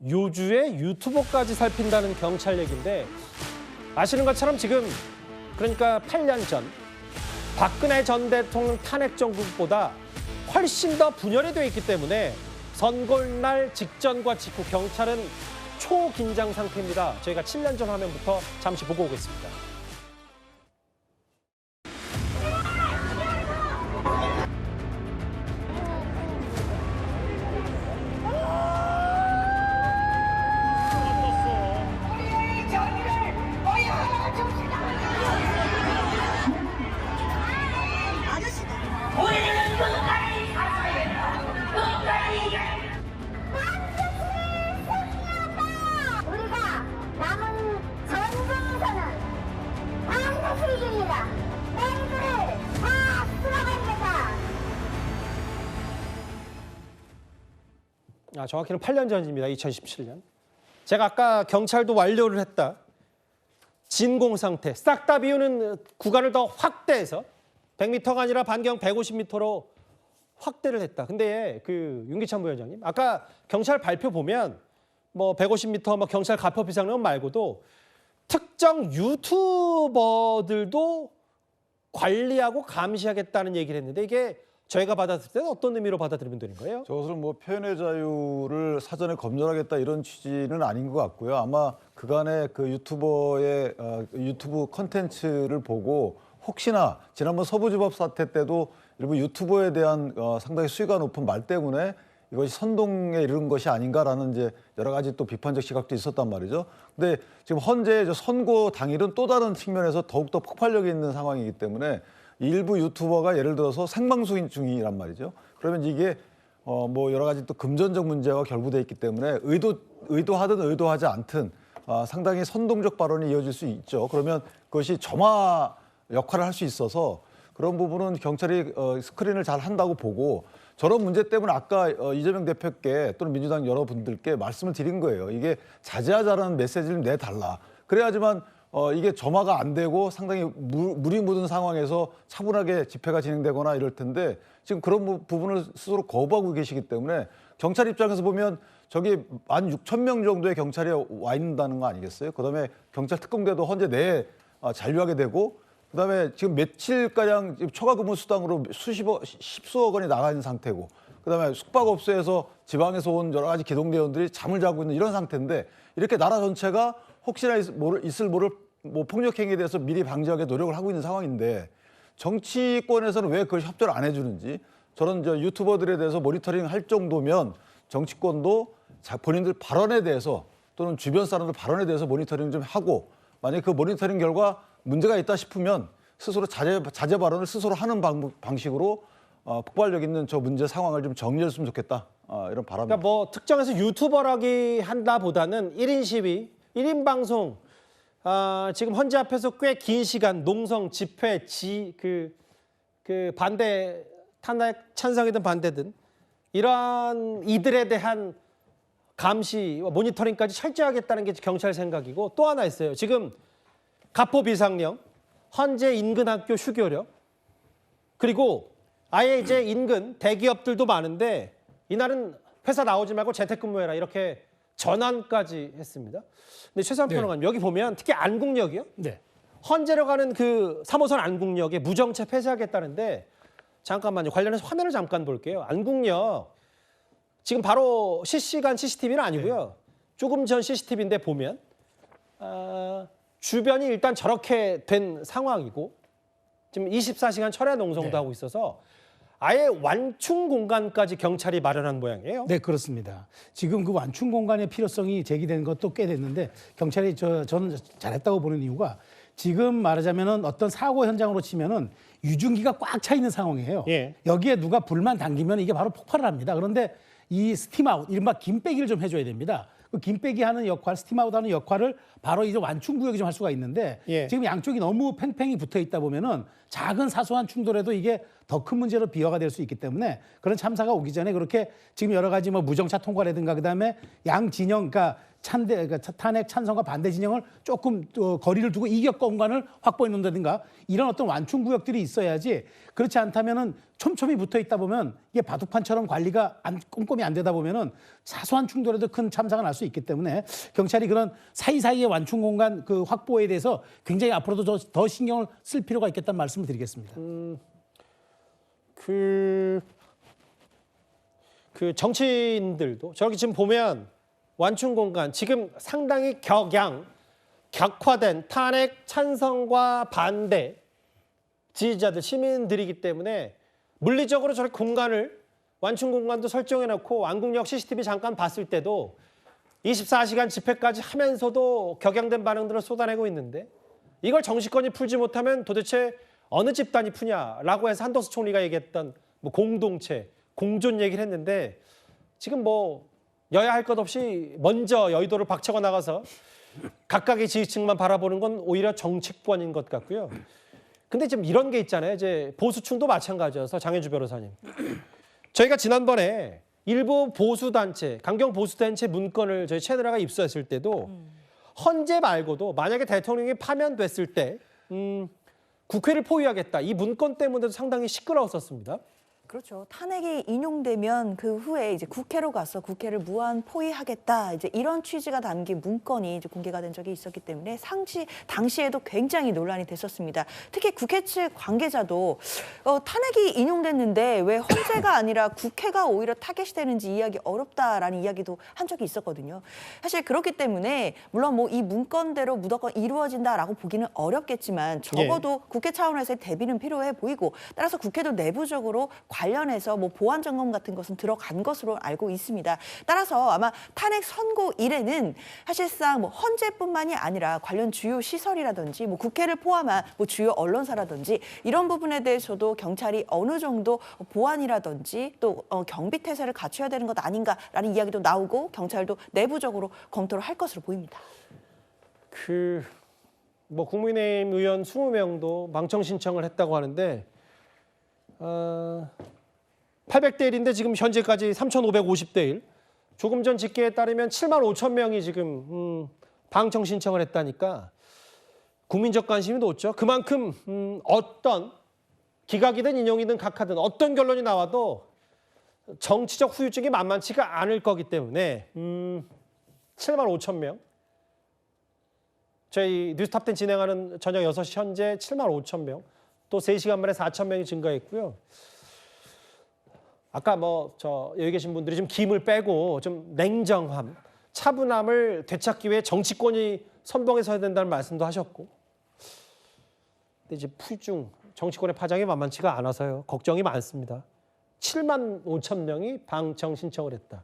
요주의 유튜버까지 살핀다는 경찰 얘기인데 아시는 것처럼 지금 그러니까 8년 전 박근혜 전 대통령 탄핵 정국보다 훨씬 더 분열이 돼 있기 때문에 선거날 직전과 직후 경찰은 초긴장 상태입니다. 저희가 7년 전 화면부터 잠시 보고 오겠습니다. 우리가 남은 전쟁에서는 반드시 이깁니다. 맹들을 다 쓸어버립니다. 정확히는 8년 전입니다. 2017년. 제가 아까 경찰도 완료를 했다. 진공 상태, 싹 다 비우는 구간을 더 확대해서 100m가 아니라 반경 150m로 확대를 했다. 근데 그 윤기찬 부위원장님, 아까 경찰 발표 보면 뭐 150m 뭐 경찰 가표 비상령 말고도 특정 유튜버들도 관리하고 감시하겠다는 얘기를 했는데 이게 저희가 받았을 때는 어떤 의미로 받아들이면 되는 거예요? 저것은 뭐 표현의 자유를 사전에 검열하겠다 이런 취지는 아닌 것 같고요. 아마 그간의 그 유튜버의 유튜브 컨텐츠를 보고 혹시나 지난번 서부지법 사태 때도 일부 유튜버에 대한 상당히 수위가 높은 말 때문에 이것이 선동에 이른 것이 아닌가라는 이제 여러 가지 또 비판적 시각도 있었단 말이죠. 근데 지금 현재 선고 당일은 또 다른 측면에서 더욱더 폭발력이 있는 상황이기 때문에 일부 유튜버가 예를 들어서 생방송 중이란 말이죠. 그러면 이게 뭐 여러 가지 또 금전적 문제와 결부돼 있기 때문에 의도하든 의도하지 않든 상당히 선동적 발언이 이어질 수 있죠. 그러면 그것이 점화 역할을 할 수 있어서 그런 부분은 경찰이 스크린을 잘 한다고 보고 저런 문제 때문에 아까 이재명 대표께 또는 민주당 여러분들께 말씀을 드린 거예요. 이게 자제하자라는 메시지를 내달라. 그래야지만 이게 점화가 안 되고 상당히 물이 묻은 상황에서 차분하게 집회가 진행되거나 이럴 텐데 지금 그런 부분을 스스로 거부하고 계시기 때문에 경찰 입장에서 보면 저기 16,000명 정도의 경찰이 와 있다는 거 아니겠어요? 그다음에 경찰 특공대도 현재 내에 잔류하게 되고 그다음에 지금 며칠가량 초과 근무 수당으로 십수억 원이 나가 있는 상태고 그다음에 숙박업소에서 지방에서 온 여러 가지 기동대원들이 잠을 자고 있는 이런 상태인데 이렇게 나라 전체가 혹시나 있을 모를 뭐 폭력 행위에 대해서 미리 방지하게 노력을 하고 있는 상황인데 정치권에서는 왜 그걸 협조를 안 해주는지 저런 유튜버들에 대해서 모니터링 할 정도면 정치권도 본인들 발언에 대해서 또는 주변 사람들 발언에 대해서 모니터링 좀 하고 만약에 그 모니터링 결과 문제가 있다 싶으면 스스로 자제 발언을 스스로 하는 방식으로 폭발력 있는 저 문제 상황을 좀 정리했으면 좋겠다. 이런 바람입니다. 그러니까 뭐 특정해서 유튜버라기 한다보다는 1인 시위, 1인 방송, 지금 헌재 앞에서 꽤 긴 시간 농성, 집회, 그 반대, 탄핵 찬성이든 반대든 이러한 이들에 대한 감시, 모니터링까지 철저히 하겠다는 게 경찰 생각이고 또 하나 있어요. 지금 가포 비상령, 헌재 인근 학교 휴교령, 그리고 아예 이제 인근 대기업들도 많은데 이날은 회사 나오지 말고 재택근무해라 이렇게 전환까지 했습니다. 근데 최상원 평론가님 여기 보면 특히 안국역이요. 네. 헌재로 가는 그 3호선 안국역에 무정차 폐쇄하겠다는데 잠깐만요. 관련해서 화면을 잠깐 볼게요. 안국역 지금 바로 실시간 CCTV는 아니고요. 조금 전 CCTV인데 보면 주변이 일단 저렇게 된 상황이고 지금 24시간 철야 농성도 하고 있어서 아예 완충 공간까지 경찰이 마련한 모양이에요. 네, 그렇습니다. 지금 그 완충 공간의 필요성이 제기된 것도 꽤 됐는데 경찰이 저는 잘했다고 보는 이유가 지금 말하자면은 어떤 사고 현장으로 치면은 유증기가 꽉 차 있는 상황이에요. 예. 여기에 누가 불만 당기면 이게 바로 폭발을 합니다. 그런데 이 스팀아웃, 이른바 김 빼기를 좀 해줘야 됩니다. 그 김 빼기 하는 역할, 스팀아웃 하는 역할을 바로 이제 완충 구역이 좀 할 수가 있는데 예. 지금 양쪽이 너무 팽팽히 붙어 있다 보면은 작은 사소한 충돌에도 이게 더 큰 문제로 비화가 될 수 있기 때문에 그런 참사가 오기 전에 그렇게 지금 여러 가지 뭐 무정차 통과라든가 그다음에 양 진영, 그러니까 그러니까 탄핵 찬성과 반대 진영을 조금 거리를 두고 이격 공간을 확보해 놓는다든가 이런 어떤 완충 구역들이 있어야지 그렇지 않다면은 촘촘히 붙어 있다 보면 이게 바둑판처럼 관리가 꼼꼼히 안 되다 보면은 사소한 충돌에도 큰 참사가 날 수 있기 때문에 경찰이 그런 사이사이의 완충 공간 그 확보에 대해서 굉장히 앞으로도 더 신경을 쓸 필요가 있겠다는 말씀을 드리겠습니다. 그 정치인들도 저렇게 지금 보면 완충 공간 지금 상당히 격화된 탄핵 찬성과 반대 지지자들 시민들이기 때문에 물리적으로 저렇게 공간을 완충 공간도 설정해 놓고 완국역 CCTV 잠깐 봤을 때도 24시간 집회까지 하면서도 격양된 반응들을 쏟아내고 있는데 이걸 정치권이 풀지 못하면 도대체 어느 집단이 푸냐라고 해서 한덕수 총리가 얘기했던 뭐 공동체, 공존 얘기를 했는데 지금 뭐 여야 할 것 없이 먼저 여의도를 박차고 나가서 각각의 지지층만 바라보는 건 오히려 정치권인 것 같고요. 근데 지금 이런 게 있잖아요. 이제 보수층도 마찬가지여서 장현주 변호사님. 저희가 지난번에 일부 보수단체, 강경 보수단체 문건을 저희 채널화가 입수했을 때도 헌재 말고도 만약에 대통령이 파면됐을 때 국회를 포위하겠다. 이 문건 때문에도 상당히 시끄러웠었습니다. 그렇죠. 탄핵이 인용되면 그 후에 이제 국회로 가서 국회를 무한 포위하겠다. 이제 이런 취지가 담긴 문건이 이제 공개가 된 적이 있었기 때문에 당시에도 굉장히 논란이 됐었습니다. 특히 국회 측 관계자도 탄핵이 인용됐는데 왜 헌재가 아니라 국회가 오히려 타겟이 되는지 이해하기 어렵다라는 이야기도 한 적이 있었거든요. 사실 그렇기 때문에 물론 뭐 이 문건대로 무조건 이루어진다라고 보기는 어렵겠지만 적어도 국회 차원에서의 대비는 필요해 보이고 따라서 국회도 내부적으로 관련해서 뭐 보안 점검 같은 것은 들어간 것으로 알고 있습니다. 따라서 아마 탄핵 선고 일에는 사실상 뭐 헌재뿐만이 아니라 관련 주요 시설이라든지 뭐 국회를 포함한 뭐 주요 언론사라든지 이런 부분에 대해서도 경찰이 어느 정도 보안이라든지 또 경비 태세를 갖춰야 되는 것 아닌가라는 이야기도 나오고 경찰도 내부적으로 검토를 할 것으로 보입니다. 뭐 국민의힘 의원 20명도 망청 신청을 했다고 하는데 800대 1인데 지금 현재까지 3,550대 1. 조금 전 집계에 따르면 7만 5천 명이 지금 방청 신청을 했다니까 국민적 관심이 높죠. 그만큼 어떤 기각이든 인용이든 각하든 어떤 결론이 나와도 정치적 후유증이 만만치가 않을 거기 때문에 7만 5천 명. 저희 뉴스탑10 진행하는 저녁 6시 현재 7만 5천 명. 또 3시간 만에 4천 명이 증가했고요. 아까 여기 계신 분들이 좀 김을 빼고 좀 냉정함, 차분함을 되찾기 위해 정치권이 선봉에 서야 된다는 말씀도 하셨고. 근데 이제 정치권의 파장이 만만치가 않아서요. 걱정이 많습니다. 7만 5천 명이 방청 신청을 했다.